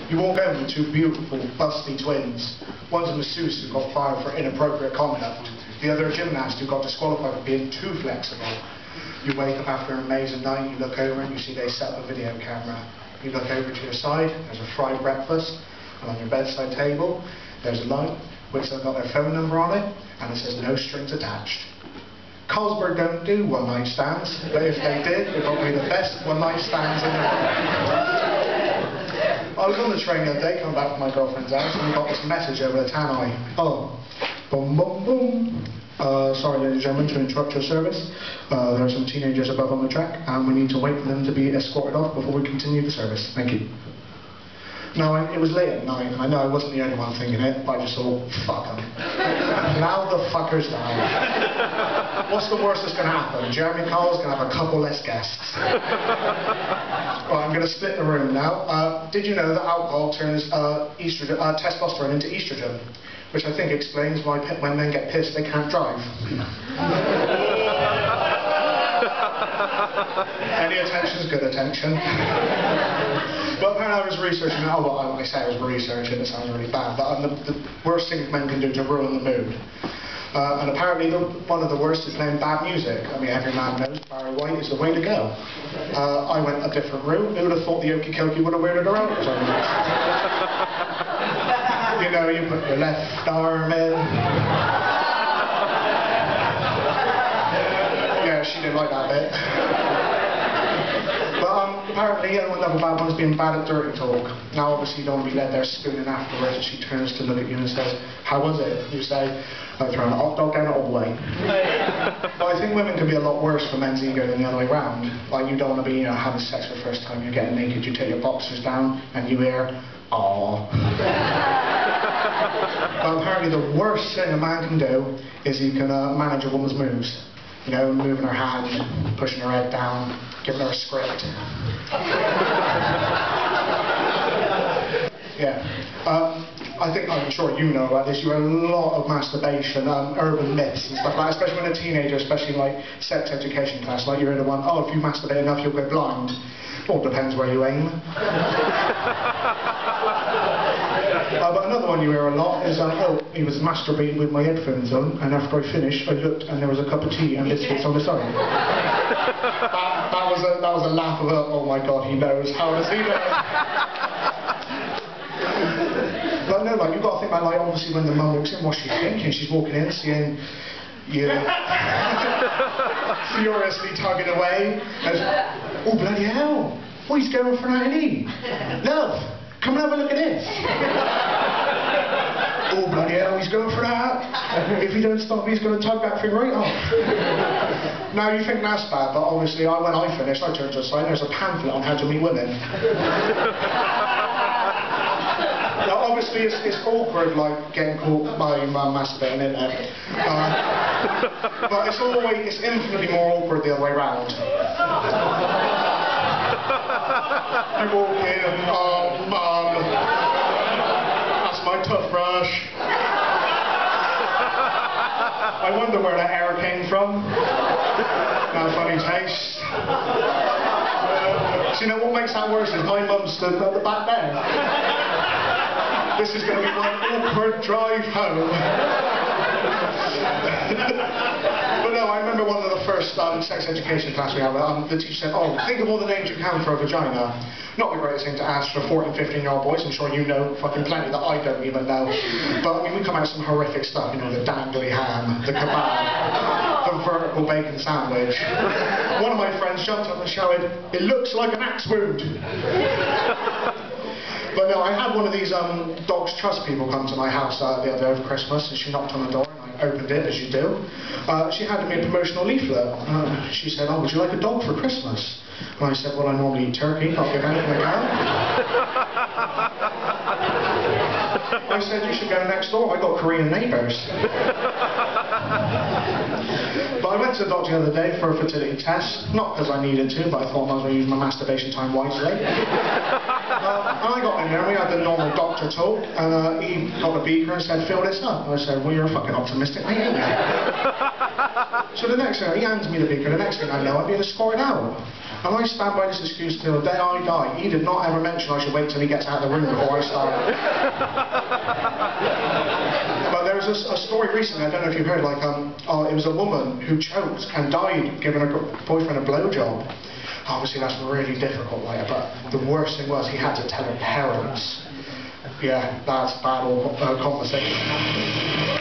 You walk over with two beautiful, busty twins. One's a masseuse who got fired for inappropriate conduct. The other a gymnast who got disqualified for being too flexible. You wake up after an amazing night, you look over and you see they set up a video camera. You look over to your side, there's a fried breakfast, and on your bedside table, there's a light, which has got their phone number on it, and it says no strings attached. Carlsberg don't do one-night stands, but if they did, it would be the best one-night stands in the world. I was on the train the other day, coming back from my girlfriend's house, and we got this message over the tannoy. Oh, boom, boom, boom. Sorry, ladies and gentlemen, to interrupt your service. There are some teenagers above on the track, and we need to wait for them to be escorted off before we continue the service. Thank you. Now, it was late at night, and I know I wasn't the only one thinking it, but I just thought, fuck them. Now the fuckers down. What's the worst that's going to happen? Jeremy Carl's going to have a couple less guests. Well, I'm going to split the room now. Did you know that alcohol turns testosterone into estrogen? Which I think explains why when men get pissed, they can't drive. Any attention is good attention. But apparently I was researching, I say I was researching, it sounds really bad, but the worst things men can do to ruin the mood. And apparently one of the worst is playing bad music. I mean, every man knows Barry White is the way to go. I went a different route. Who would have thought the Okie Kokie would have weirded her out? You know, you put your left arm in. Yeah, she didn't like that bit. But apparently, another bad one is being bad at dirty talk. Now, obviously, you don't want to be led there spooning afterwards, and she turns to look at you and says, "How was it?" You say, "I thrown a hot dog down it all the way." But I think women can be a lot worse for men's ego than the other way around. Like, you don't want to be, having sex for the first time, you're getting naked, you take your boxers down, and you hear, "Aww." But apparently the worst thing a man can do is he can manage a woman's moves. You know, moving her hand, pushing her head down, giving her a script. Yeah. I'm sure you know about this. You hear a lot of masturbation, urban myths and stuff like that, especially when a teenager, especially in like sex education class. Like you hear the one, "Oh, if you masturbate enough, you'll go blind." Well, it depends where you aim. But another one you hear a lot is, "Oh, he was masturbating with my headphones on, and after I finished, I looked and there was a cup of tea and biscuits on the side." that was a laugh of a, "Oh my God, he knows. How does he know?" But no, like, you've got to think about, like, obviously when the mum walks in, what's she thinking? She's walking in, seeing you furiously tugging away, and, "Oh, bloody hell, what he's going for that, isn't he? Love, come and have a look at this." "Oh, bloody hell, he's going for that. If he don't stop, he's going to tug that thing right off." Now, you think that's bad, but obviously, when I finished, I turned to the side, and there's a pamphlet on how to meet women. Now, obviously, it's awkward, like, getting caught by masturbating, isn't it? But it's infinitely more awkward the other way around. You walk in and, "Oh, Mum, that's my toothbrush. I wonder where that hair came from. Now, funny taste." So you know what makes that worse is my mum stood at the back there. This is going to be one awkward drive home. But no, I remember one of the first sex education class we had, the teacher said, "Oh, think of all the names you can for a vagina." Not the greatest thing to ask for 14, 15-year-old boys. I'm sure you know fucking plenty that I don't even know. But I mean, we come out with some horrific stuff, you know, the dangly ham, the kebab, the vertical bacon sandwich. One of my friends jumped up and shouted, "It looks like an axe wound." But no, I had one of these Dogs Trust people come to my house the other day over Christmas, and she knocked on the door, and I opened it, as you do. She handed me a promotional leaflet. She said, "Oh, would you like a dog for Christmas?" And I said, "Well, I normally eat turkey, I'll give anything I can." I said, "You should go next door, I got Korean neighbours." But I went to the doctor the other day for a fertility test, not because I needed to, but I thought I might as well use my masturbation time wisely. And I got in there, and we had the normal doctor talk, and he got a beaker and said, "Fill this up." And I said, "Well, you're fucking optimistic, mate, aren't you?" So the next thing, he hands me the beaker, the next thing I know, I'm being escorted out. And I stand by this excuse till the day I die. He did not ever mention I should wait till he gets out of the room before I start. But there was a story recently, I don't know if you've heard, like, it was a woman who choked and died giving her boyfriend a blowjob. Obviously that's really difficult, like, but the worst thing was he had to tell her parents. Yeah, that's bad conversation.